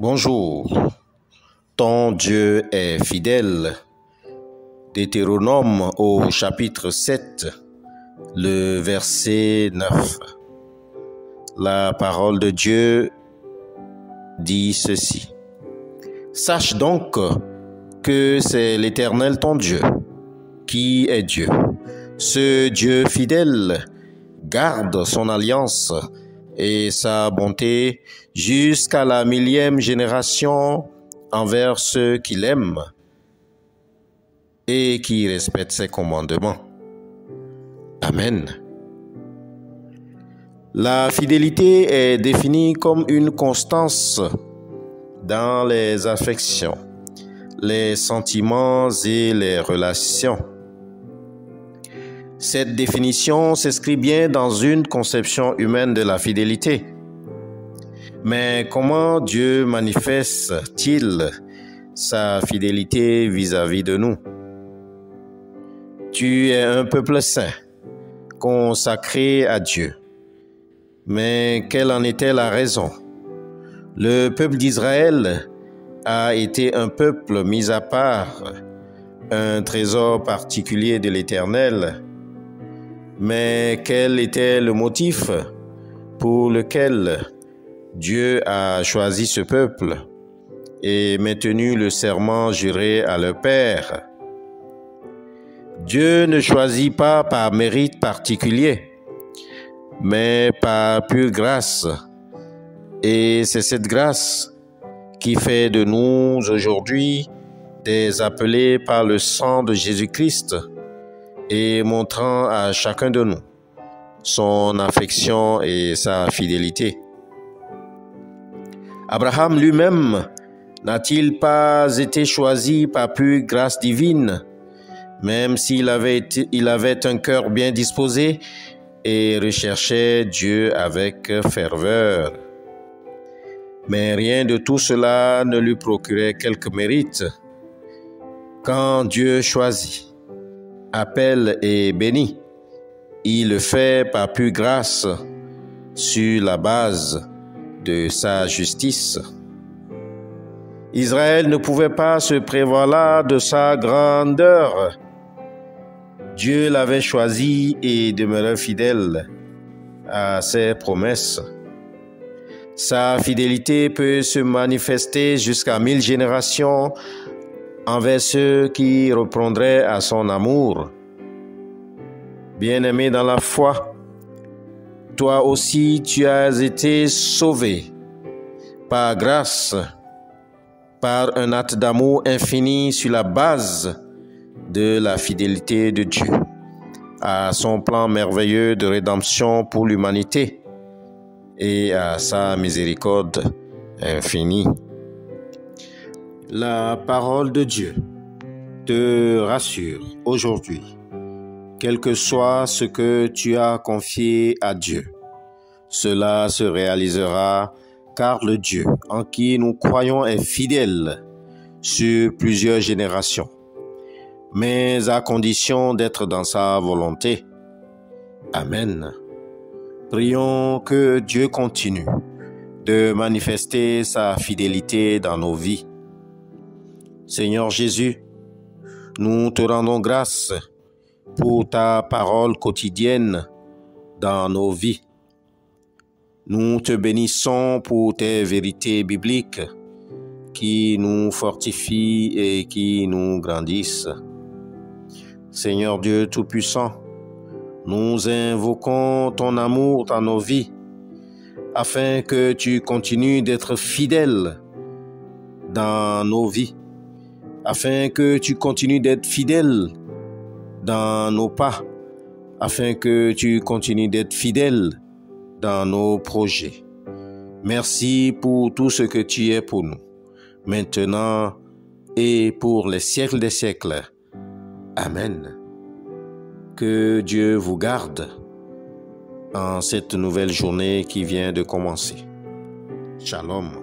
Bonjour, ton Dieu est fidèle. Deutéronome au chapitre 7, le verset 9. La parole de Dieu dit ceci. Sache donc que c'est l'Éternel ton Dieu, qui est Dieu. Ce Dieu fidèle garde son alliance et sa bonté jusqu'à la 1000e génération envers ceux qui l'aiment et qui respectent ses commandements. Amen. La fidélité est définie comme une constance dans les affections, les sentiments et les relations. Cette définition s'inscrit bien dans une conception humaine de la fidélité. Mais comment Dieu manifeste-t-il sa fidélité vis-à-vis de nous? Tu es un peuple saint, consacré à Dieu. Mais quelle en était la raison? Le peuple d'Israël a été un peuple mis à part, un trésor particulier de l'Éternel. Mais quel était le motif pour lequel Dieu a choisi ce peuple et maintenu le serment juré à leur père? Dieu ne choisit pas par mérite particulier, mais par pure grâce. Et c'est cette grâce qui fait de nous aujourd'hui des appelés par le sang de Jésus-Christ et montrant à chacun de nous son affection et sa fidélité. Abraham lui-même n'a-t-il pas été choisi par pure grâce divine, même s'il avait un cœur bien disposé et recherchait Dieu avec ferveur? Mais rien de tout cela ne lui procurait quelque mérite. Quand Dieu choisit, appelle et bénit, il le fait par pure grâce sur la base de sa justice. Israël ne pouvait pas se prévaloir de sa grandeur. Dieu l'avait choisi et demeurait fidèle à ses promesses. Sa fidélité peut se manifester jusqu'à 1000 générations envers ceux qui reprendraient à son amour. Bien-aimé dans la foi, toi aussi tu as été sauvé par grâce, par un acte d'amour infini sur la base de la fidélité de Dieu à son plan merveilleux de rédemption pour l'humanité et à sa miséricorde infinie. La parole de Dieu te rassure aujourd'hui. Quel que soit ce que tu as confié à Dieu, cela se réalisera car le Dieu en qui nous croyons est fidèle sur plusieurs générations, mais à condition d'être dans sa volonté. Amen. Prions que Dieu continue de manifester sa fidélité dans nos vies. Seigneur Jésus, nous te rendons grâce pour ta parole quotidienne dans nos vies. Nous te bénissons pour tes vérités bibliques qui nous fortifient et qui nous grandissent. Seigneur Dieu Tout-Puissant, nous invoquons ton amour dans nos vies afin que tu continues d'être fidèle dans nos vies, afin que tu continues d'être fidèle dans nos pas, afin que tu continues d'être fidèle dans nos projets. Merci pour tout ce que tu es pour nous, maintenant et pour les siècles des siècles. Amen. Que Dieu vous garde en cette nouvelle journée qui vient de commencer. Shalom.